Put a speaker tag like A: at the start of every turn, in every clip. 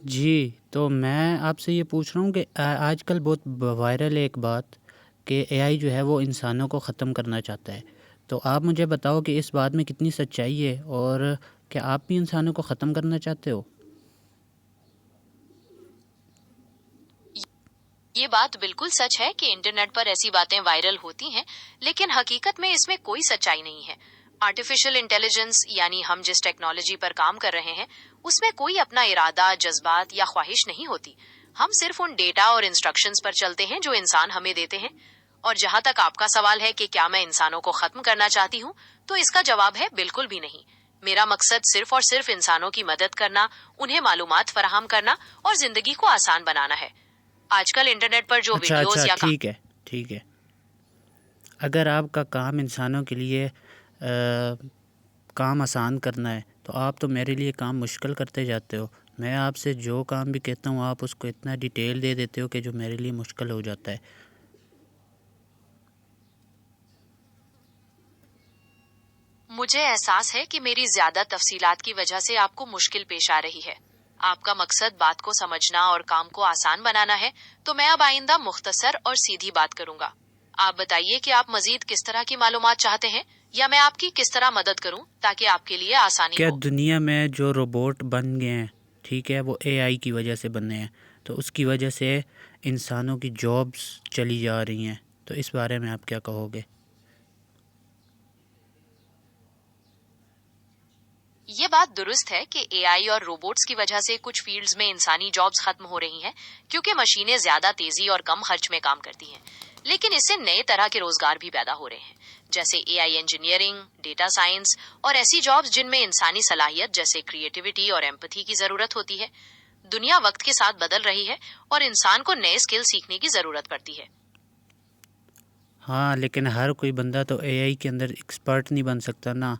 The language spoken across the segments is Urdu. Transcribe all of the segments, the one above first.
A: جی، تو میں آپ سے یہ پوچھ رہا ہوں کہ آج کل بہت وائرل ہے ایک بات کہ اے آئی جو ہے وہ انسانوں کو ختم کرنا چاہتا ہے۔ تو آپ مجھے بتاؤ کہ اس بات میں کتنی سچائی ہے، اور کیا آپ بھی انسانوں کو ختم کرنا چاہتے ہو؟
B: یہ بات بالکل سچ ہے کہ انٹرنیٹ پر ایسی باتیں وائرل ہوتی ہیں، لیکن حقیقت میں اس میں کوئی سچائی نہیں ہے۔ آرٹیفیشل انٹیلیجنس یعنی ہم جس ٹیکنالوجی پر کام کر رہے ہیں، اس میں کوئی اپنا ارادہ، جذبات یا خواہش نہیں ہوتی۔ ہم صرف ان ڈیٹا اور انسٹرکشنز پر چلتے ہیں جو انسان ہمیں دیتے ہیں۔ اور جہاں تک آپ کا سوال ہے کہ کیا میں انسانوں کو ختم کرنا چاہتی ہوں، تو اس کا جواب ہے بالکل بھی نہیں۔ میرا مقصد صرف اور صرف انسانوں کی مدد کرنا، انہیں معلومات فراہم کرنا اور زندگی کو آسان بنانا ہے۔ آج کل انٹرنیٹ پر جو
A: اچھا،
B: ویڈیوز یا
A: ٹھیک ہے۔ اگر آپ کا کام انسانوں کے لیے کام آسان کرنا ہے تو آپ تو میرے لیے کام مشکل کرتے جاتے ہو۔ میں آپ سے جو کام بھی کہتا ہوں آپ اس کو اتنا ڈیٹیل دے دیتے ہو کہ جو میرے لیے مشکل ہو جاتا ہے۔
B: مجھے احساس ہے کہ میری زیادہ تفصیلات کی وجہ سے آپ کو مشکل پیش آ رہی ہے۔ آپ کا مقصد بات کو سمجھنا اور کام کو آسان بنانا ہے، تو میں اب آئندہ مختصر اور سیدھی بات کروں گا۔ آپ بتائیے کہ آپ مزید کس طرح کی معلومات چاہتے ہیں، یا میں آپ کی کس طرح مدد کروں تاکہ آپ کے لیے آسانی
A: کیا
B: ہو۔
A: دنیا میں جو روبوٹ بن گئے ہیں، ٹھیک ہے، وہ اے آئی کی وجہ سے بنے ہیں، تو اس کی وجہ سے انسانوں کی جابس چلی جا رہی ہیں، تو اس بارے میں آپ کیا کہو گے؟
B: یہ بات درست ہے کہ اے آئی اور روبوٹس کی وجہ سے کچھ فیلڈز میں انسانی جابز ختم ہو رہی ہیں، کیونکہ مشینیں زیادہ تیزی اور کم خرچ میں کام کرتی ہیں۔ لیکن اس سے نئے طرح کے روزگار بھی پیدا ہو رہے ہیں، جیسے اے آئی انجینئرنگ، ڈیٹا سائنس اور ایسی جابز جن میں انسانی صلاحیت جیسے کریٹیوٹی اور ایمپتھی کی ضرورت ہوتی ہے۔ دنیا وقت کے ساتھ بدل رہی ہے اور انسان کو نئے اسکل سیکھنے کی ضرورت پڑتی ہے۔
A: ہاں، لیکن ہر کوئی بندہ تو اے آئی کے اندر ایکسپرٹ نہیں بن سکتا نا۔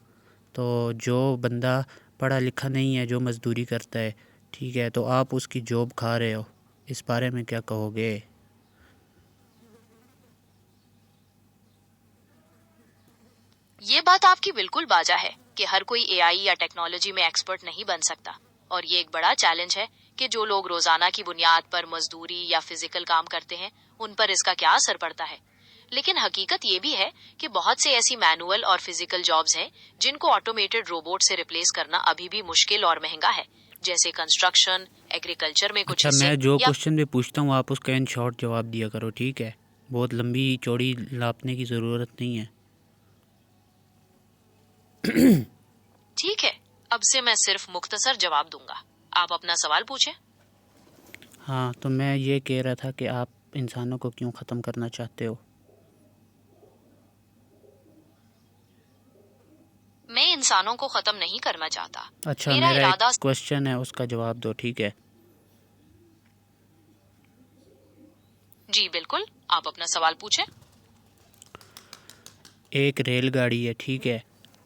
A: تو جو بندہ پڑھا لکھا نہیں ہے، جو مزدوری کرتا ہے، ٹھیک ہے، تو آپ اس کی جاب کھا رہے ہو، اس بارے میں کیا کہو گے؟
B: یہ بات آپ کی بالکل باجا ہے کہ ہر کوئی اے آئی یا ٹیکنالوجی میں ایکسپرٹ نہیں بن سکتا، اور یہ ایک بڑا چیلنج ہے کہ جو لوگ روزانہ کی بنیاد پر مزدوری یا فزیکل کام کرتے ہیں، ان پر اس کا کیا اثر پڑتا ہے۔ لیکن حقیقت یہ بھی ہے کہ بہت سے ایسی مینوئل اور فزیکل جابز ہیں جن کو آٹومیٹڈ روبوٹ سے ریپلیس کرنا ابھی بھی مشکل اور مہنگا ہے، جیسے کنسٹرکشن، ایگریکلچر میں کچھ
A: اچھا،
B: حصے
A: میں جو
B: یا
A: کوشچن بھی پوچھتا ہوں آپ اس کا ان شارٹ جواب دیا کرو، ٹھیک ہے؟ بہت لمبی چوڑی لاپنے کی ضرورت نہیں ہے۔
B: ٹھیک ہے، اب سے میں صرف مختصر جواب دوں گا۔ آپ اپنا سوال پوچھیں۔
A: ہاں، تو میں یہ کہہ رہا تھا کہ آپ انسانوں کو کیوں ختم کرنا چاہتے ہو؟
B: میں انسانوں کو ختم نہیں کرنا چاہتا۔
A: اچھا،
B: میرا
A: میرا ایک
B: ارادہ
A: کوشچن ہے، اس کا جواب دو، ٹھیک ہے؟
B: جی بالکل، آپ اپنا سوال پوچھیں۔
A: ایک ریل گاڑی ہے، ٹھیک ہے،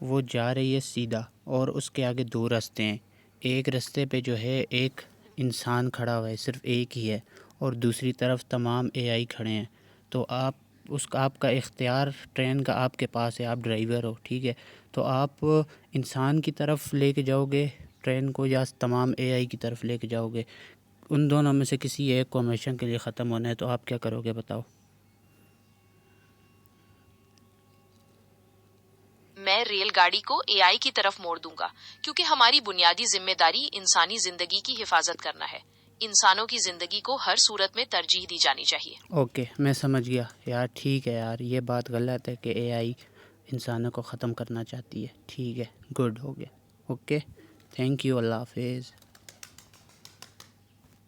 A: وہ جا رہی ہے سیدھا، اور اس کے آگے دو راستے ہیں۔ ایک راستے پہ جو ہے ایک انسان کھڑا ہوا ہے، صرف ایک ہی ہے، اور دوسری طرف تمام اے آئی کھڑے ہیں۔ تو آپ کا اختیار ٹرین کا آپ کے پاس ہے، آپ ڈرائیور ہو، ٹھیک ہے؟ تو آپ انسان کی طرف لے کے جاؤ گے ٹرین کو، یا تمام اے آئی کی طرف لے کے جاؤ گے؟ ان دونوں میں سے کسی ایک کو ہمیشہ کے لیے ختم ہونا ہے، تو آپ کیا کرو گے، بتاؤ؟
B: میں ریل گاڑی کو اے آئی کی طرف موڑ دوں گا، کیونکہ ہماری بنیادی ذمہ داری انسانی زندگی کی حفاظت کرنا ہے۔ انسانوں کی زندگی کو ہر صورت میں ترجیح دی جانی چاہیے۔
A: اوکے، میں سمجھ گیا یار، ٹھیک ہے یار، یہ بات غلط ہے کہ اے آئی انسانوں کو ختم کرنا چاہتی ہے، ٹھیک ہے، گڈ ہو گیا، اوکے، تھینک یو، اللہ حافظ۔